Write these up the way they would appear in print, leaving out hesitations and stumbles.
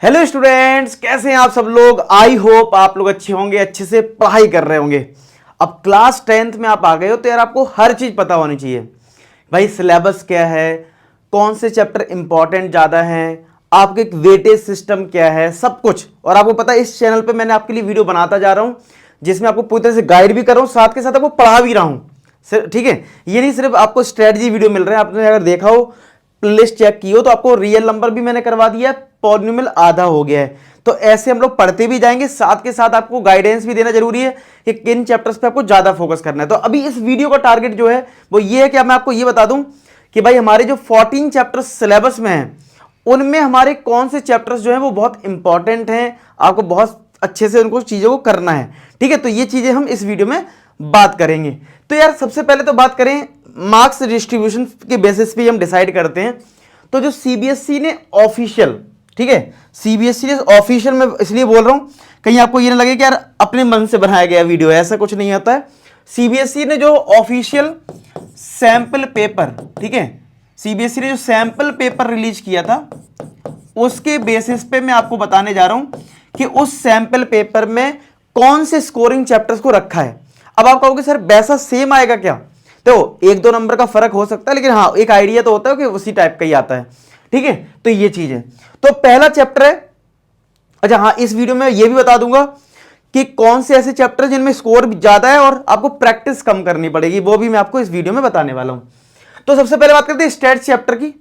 Hello students, कैसे हैं आप सब लोग। आई होप आप लोग अच्छे होंगे, अच्छे से पढ़ाई कर रहे होंगे। अब क्लास 10th में आप आ गए हो तो यार आपको हर चीज पता होनी चाहिए। भाई सिलेबस क्या है, कौन से चैप्टर इंपॉर्टेंट ज़्यादा हैं, आपके वेटेज सिस्टम क्या है, सब कुछ। और आपको पता है इस चैनल पे मैंने आपके लिए वीडियो बनाता जा रहा हूं जिसमें आपको पूरी तरह से गाइड भी कर रहा हूं, साथ के साथ आपको पढ़ा भी रहा हूं। ठीक है, ये नहीं सिर्फ आपको स्ट्रेटजी वीडियो मिल रहे हैं। आपने अगर देखा हो, प्लेलिस्ट चेक की हो, तो आपको रियल नंबर भी मैंने करवा दिया है, पॉलिनोमियल आधा हो गया है। तो ऐसे हम लोग पढ़ते भी जाएंगे, साथ के साथ आपको गाइडेंस भी देना जरूरी है कि किन चैप्टर्स पे आपको ज्यादा फोकस करना है। तो अभी इस वीडियो का टारगेट जो है वो ये है कि मैं आपको ये बता दूं कि भाई हमारे जो 14 चैप्टर्स सिलेबस में हैं उनमें हमारे कौन से चैप्टर्स जो हैं वो बहुत इंपॉर्टेंट हैं, आपको बहुत अच्छे से उनको चीजों को करना है। ठीक है, तो ये चीजें हम इस वीडियो में बात करेंगे। तो यार सबसे पहले तो बात करें मार्क्स डिस्ट्रीब्यूशन के बेसिस पे हम डिसाइड करते हैं। तो जो सीबीएसई ने ऑफिशियल, ठीक है, सीबीएसई ने ऑफिशियल, में इसलिए बोल रहा हूं कहीं आपको ये ना लगे कि यार अपने मन से बनाया गया वीडियो है, ऐसा कुछ नहीं होता है। सीबीएसई ने जो ऑफिशियल सैंपल पेपर, ठीक है, सीबीएसई ने जो सैंपल पेपर रिलीज किया था उसके बेसिस पे मैं आपको बताने जा रहा हूं कि उस सैंपल पेपर में कौन से स्कोरिंग चैप्टर्स को रखा है। अब आप कहोगे सर वैसा सेम आएगा क्या? तो एक दो नंबर का फर्क हो सकता है, लेकिन हाँ एक आइडिया तो होता है कि उसी टाइप का ही आता है। ठीक है, तो ये चीज है। तो पहला चैप्टर है, अच्छा हाँ, इस वीडियो में ये भी बता दूंगा कि कौन से ऐसे चैप्टर जिनमें स्कोर ज्यादा है और आपको प्रैक्टिस कम करनी पड़ेगी, वो भी मैं आपको इस वीडियो में बताने वाला हूं। तो सबसे पहले बात करते हैं स्टैट्स चैप्टर की।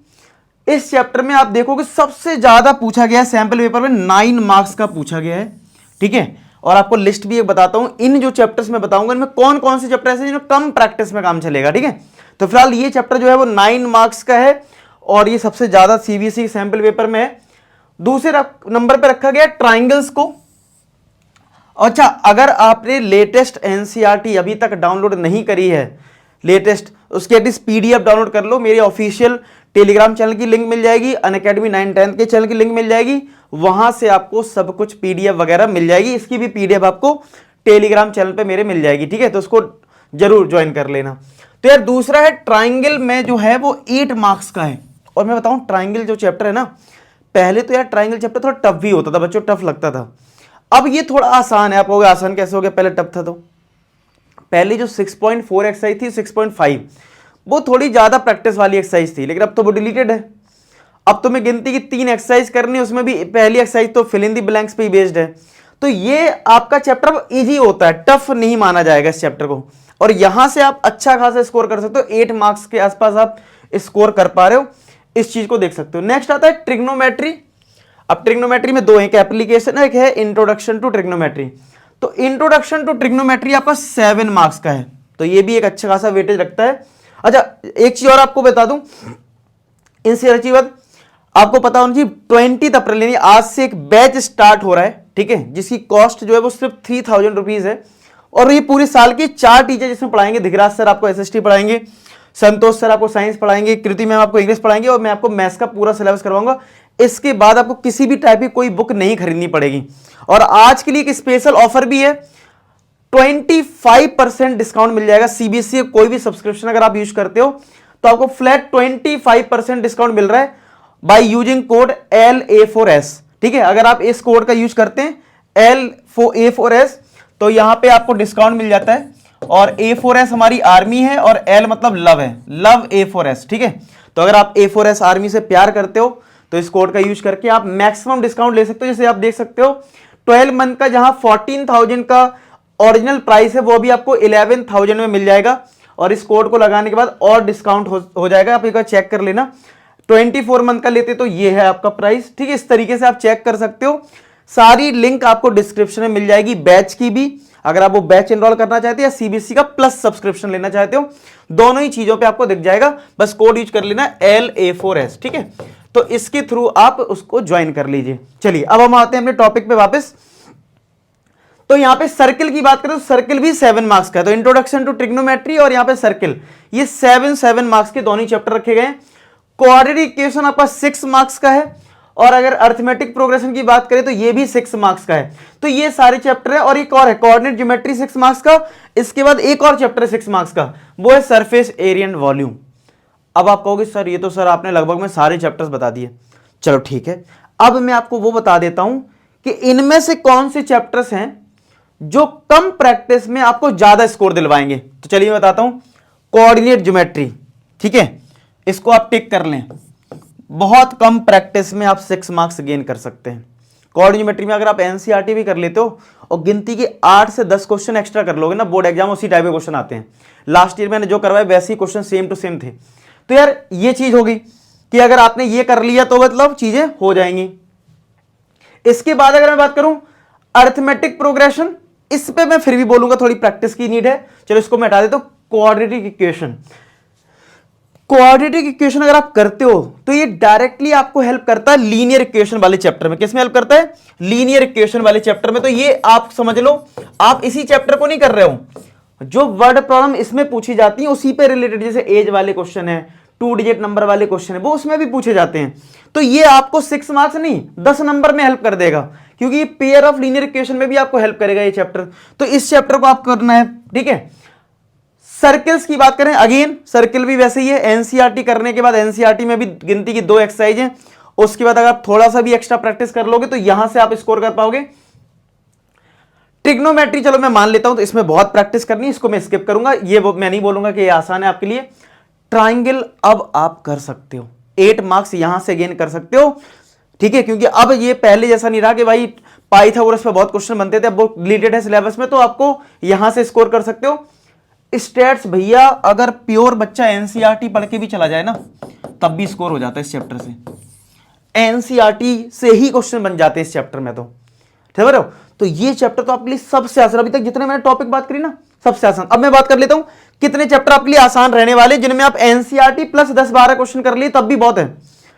इस चैप्टर में आप देखोगे सबसे ज्यादा पूछा गया है, सैंपल पेपर में 9 मार्क्स का पूछा गया है। ठीक है, और आपको लिस्ट भी एक बताता हूं, इन जो चैप्टर्स में बताऊंगा इनमें कौन कौन से चैप्टर ऐसे जिनमें कम प्रैक्टिस में काम चलेगा। ठीक है, तो फिलहाल ये चैप्टर जो है वो 9 मार्क्स का है और ये सबसे ज्यादा सीबीएसई सैंपल पेपर में है। दूसरे नंबर पर रखा गया ट्राइंगल्स को। अच्छा, अगर आपने लेटेस्ट एनसीईआरटी अभी तक डाउनलोड नहीं करी है, लेटेस्ट, उसकी एटलीस्ट पीडीएफ डाउनलोड कर लो। मेरे ऑफिशियल टेलीग्राम चैनल की लिंक मिल जाएगी, अनअकैडमी 9-10 के चैनल की लिंक मिल जाएगी, वहां से आपको सब कुछ पीडीएफ वगैरह मिल जाएगी। इसकी भी पीडीएफ आपको टेलीग्राम चैनल पे मेरे मिल जाएगी। ठीक है, तो उसको जरूर ज्वाइन कर लेना। तो यार दूसरा है ट्राइंगल में जो है वो 8 मार्क्स का है। और मैं बताऊं ट्राइंगल जो चैप्टर है ना, पहले तो यार ट्राइंगल चैप्टर थोड़ा टफ भी होता था बच्चों, टफ लगता था। अब ये थोड़ा आसान है। आप कहोगे आसान कैसे हो गया, पहले टफ था। तो पहले जो 6.4 एक्सरसाइज थी, 6.5 वो थोड़ी ज्यादा प्रैक्टिस वाली एक्सरसाइज थी, लेकिन अब तो वो डिलीटेड है। अब तो मैं गिनती की 3 एक्सरसाइज करनी है, उसमें भी पहली एक्सरसाइज तो फिल इन द ब्लैंक्स पे ही बेस्ड है। तो ये आपका चैप्टर इजी होता है, टफ नहीं माना जाएगा इस चैप्टर को। और यहां से आप अच्छा खासा स्कोर कर सकते हो, 8 मार्क्स के आसपास आप स्कोर कर पा रहे हो, इस चीज को देख सकते हो। नेक्स्ट आता है ट्रिग्नोमेट्री। अब ट्रिग्नोमेट्री में दो है, एक एप्लीकेशन है, एक है इंट्रोडक्शन टू ट्रिग्नोमेट्री। तो इंट्रोडक्शन टू ट्रिग्नोमेट्री आपका 7 मार्क्स का है, तो ये भी एक अच्छा खासा वेटेज रखता है। अच्छा, एक चीज और आपको बता दूं, इनसे हर चीज आपको पता होना चाहिए, 20 अप्रैल यानी आज से एक बैच स्टार्ट हो रहा है। ठीक है, जिसकी कॉस्ट जो है वो सिर्फ 3000 रुपीज है। और ये पूरे साल की 4 टीचर जिसमें पढ़ाएंगे, दिगराज सर आपको एसएसटी पढ़ाएंगे, संतोष सर आपको साइंस पढ़ाएंगे, कृति मैम आपको इंग्लिश पढ़ाएंगे, और मैं आपको मैथ्स का पूरा सिलेबस करवाऊंगा। इसके बाद आपको किसी भी टाइप की कोई बुक नहीं खरीदनी पड़ेगी। और आज के लिए एक स्पेशल ऑफर भी है, 25% डिस्काउंट मिल जाएगा। सीबीएसई कोई भी सब्सक्रिप्शन अगर आप यूज करते हो तो आपको फ्लैट 25% डिस्काउंट मिल रहा है बाय यूजिंग कोड LA4S। ठीक है, अगर आप इस कोड का यूज करते हैं LA4S तो यहां पे आपको डिस्काउंट मिल जाता है। और A4S हमारी आर्मी है और L मतलब लव है, लव A4S। ठीक है, तो अगर आप A4S आर्मी से प्यार करते हो तो इस कोड का यूज करके आप मैक्सिमम डिस्काउंट ले सकते हो। जैसे आप देख सकते हो 12 मंथ का जहां 14,000 का ओरिजिनल प्राइस है वो भी आपको 11,000 में मिल जाएगा। और इस कोड को लगाने के बाद और डिस्काउंट हो जाएगा, आप एक बार चेक कर लेना। 24 मंथ का लेते तो ये है आपका प्राइस। ठीक है, इस तरीके से आप चेक कर सकते हो। सारी लिंक आपको डिस्क्रिप्शन में मिल जाएगी, बैच की भी, अगर आप वो बैच एनरोल करना चाहते हो या सीबीएसई का प्लस सब्सक्रिप्शन लेना चाहते हो, दोनों ही चीजों पे आपको दिख जाएगा। बस कोड यूज कर लेना LA4S। ठीक है, तो इसके थ्रू आप उसको ज्वाइन कर लीजिए। चलिए अब हम आते हैं अपने टॉपिक पे वापस। तो यहां पे सर्किल की बात करें तो सर्किल भी 7 मार्क्स का है। तो इंट्रोडक्शन टू ट्रिग्नोमेट्री और यहां पे सर्किल, ये 7 मार्क्स के दोनों चैप्टर रखे गए हैं। क्वाड्रेटिक इक्वेशन आपका 6 मार्क्स का है। और अगर अर्थमेटिक प्रोग्रेशन की बात करें तो ये भी 6 मार्क्स का है। तो ये सारे चैप्टर है। और एक और है कोऑर्डिनेट ज्योमेट्री 6 मार्क्स का। इसके बाद एक और चैप्टर है 6 मार्क्स का, वो है सरफेस एरिया एंड वॉल्यूम। अब आप कहोगे सर ये तो सर आपने लगभग में सारे चैप्टर्स बता दिए। चलो ठीक है, अब मैं आपको वो बता देता हूं कि इनमें से कौन से चैप्टर्स हैं जो कम प्रैक्टिस में आपको ज्यादा स्कोर दिलवाएंगे। तो चलिए मैं बताता हूं। कोऑर्डिनेट ज्योमेट्री, ठीक है, इसको आप टिक कर लें। बहुत कम प्रैक्टिस में आप 6 मार्क्स गेन कर सकते हैं। कोऑर्डिनेट ज्योमेट्री में अगर आप एनसीईआरटी भी कर लेते हो और गिनती के 8 से 10 क्वेश्चन एक्स्ट्रा कर लोगे ना, बोर्ड एग्जाम उसी टाइप के क्वेश्चन आते हैं। लास्ट ईयर मैंने जो करवाया वैसे ही क्वेश्चन सेम टू सेम थे। तो यार ये चीज होगी कि अगर आपने ये कर लिया तो मतलब चीजें हो जाएंगी। इसके बाद अगर मैं बात करूं अरिथमेटिक प्रोग्रेशन, इस पे मैं फिर भी बोलूंगा थोड़ी प्रैक्टिस की नीड है। चलो इसको मैं हटा देता हूं। क्वाड्रेटिक इक्वेशन, क्वाड्रेटिक इक्वेशन अगर आप करते हो तो ये डायरेक्टली आपको हेल्प करता है लीनियर इक्वेशन वाले चैप्टर में। किसमें हेल्प करता है? लीनियर इक्वेशन वाले चैप्टर में। तो ये आप समझ लो, आप इसी चैप्टर को नहीं कर रहे हो, जो वर्ड प्रॉब्लम इसमें पूछी जाती है उसी पे रिलेटेड, जैसे एज वाले क्वेश्चन है, 2 डिजिट नंबर वाले क्वेश्चन है, वो उसमें भी पूछे जाते हैं। तो ये आपको 6 मार्क्स नहीं 10 नंबर में हेल्प कर देगा, क्योंकि ये पेयर ऑफ लीनियर इक्वेशन में भी आपको हेल्प करेगा ये चैप्टर। तो इस चैप्टर को आप करना है, ठीक है। सर्किल्स की बात करें, अगेन सर्किल भी वैसे ही है। एनसीईआरटी करने के बाद एनसीईआरटी में भी गिनती की 2 एक्सरसाइज है, उसके बाद अगर आप थोड़ा सा भी एक्स्ट्रा प्रैक्टिस कर लोगे तो यहां से आप स्कोर कर पाओगे। ट्रिग्नोमेट्री चलो मैं मान लेता हूं, तो इसमें बहुत प्रैक्टिस करनी है, इसको मैं स्किप करूंगा। ये मैं नहीं बोलूंगा कि ये आसान है आपके लिए। ट्राइंगल अब आप कर सकते हो, 8 मार्क्स यहां से गेन कर सकते हो, ठीक है, क्योंकि अब ये पहले जैसा नहीं रहा कि भाई पाइथागोरस पे बहुत क्वेश्चन बनते थे, अब वो रिलेटेड है सिलेबस में, तो आपको यहां से स्कोर कर सकते हो। स्टेट्स भैया अगर प्योर बच्चा एनसीईआरटी पढ़ के भी चला जाए ना तब भी स्कोर हो जाता है इस चैप्टर से। एनसीईआरटी से ही क्वेश्चन बन जाते हैं इस चैप्टर में, तो समझ रहे हो। तो ये चैप्टर तो आपके लिए सबसे आसान, अभी तक जितने मैंने टॉपिक बात करी ना सबसे आसान। अब मैं बात कर लेता हूं कितने चैप्टर आपके लिए आसान रहने वाले, जिनमें आप एनसीईआरटी प्लस 10-12 क्वेश्चन कर लिए तब भी बहुत है,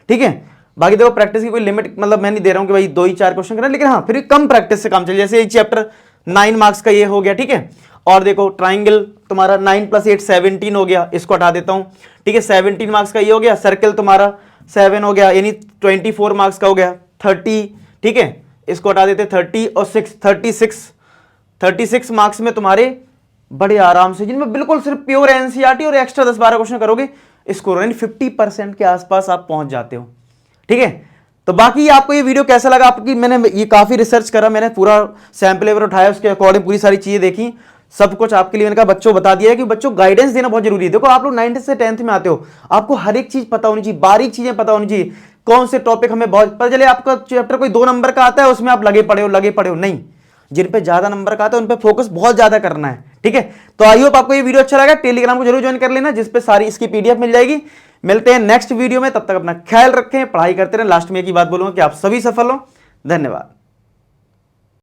ठीक है। बाकी देखो प्रैक्टिस की कोई लिमिट मतलब मैं नहीं दे रहा हूं कि भाई 2 ही 4 क्वेश्चन करना, लेकिन हाँ फिर कम प्रैक्टिस से काम चलिए। जैसे चैप्टर 9 मार्क्स का ये हो गया, ठीक है। और देखो ट्राइंगल तुम्हारा 9 + 8 17 हो गया, इसको हटा देता हूं, ठीक है। 17 मार्क्स का ये हो गया। सर्कल तुम्हारा 7 हो गया, यानी 24 मार्क्स का हो गया। 30, ठीक है, इसको हटा देते 30 और 6 36 मार्क्स में तुम्हारे बड़े आराम से, जिनमें बिल्कुल सिर्फ प्योर एनसीईआरटी और एक्स्ट्रा 10-12 क्वेश्चन करोगे, स्कोर यानी 50% के आसपास आप पहुंच जाते हो, ठीक है। तो बाकी आपको ये वीडियो कैसा लगा? आपकी मैंने ये काफी रिसर्च करा, मैंने पूरा सैंपल पेपर उठाया, उसके अकॉर्डिंग पूरी सारी चीजें देखी, सब कुछ आपके लिए मैंने कहा बच्चों बता दिया है कि बच्चों गाइडेंस देना बहुत जरूरी है। देखो आप लोग 9th से 10th में आते हो, आपको हर एक चीज पता होनी चाहिए, बारीक चीजें पता होनी चाहिए, कौन से टॉपिक हमें बहुत पता चले। आपका चैप्टर कोई 2 नंबर का आता है उसमें आप लगे पड़े हो, नहीं, जिन पे ज्यादा नंबर का आता है उन पे फोकस बहुत ज्यादा करना है, ठीक है। तो आई होप आपको ये वीडियो अच्छा लगा। टेलीग्राम को जरूर ज्वाइन कर लेना, जिसपे सारी इसकी पीडीएफ मिल जाएगी। मिलते हैं नेक्स्ट वीडियो में, तब तक अपना ख्याल रखें, पढ़ाई करते रहें। लास्ट में एक ही बात बोलूंगा कि आप सभी सफल हो। धन्यवाद।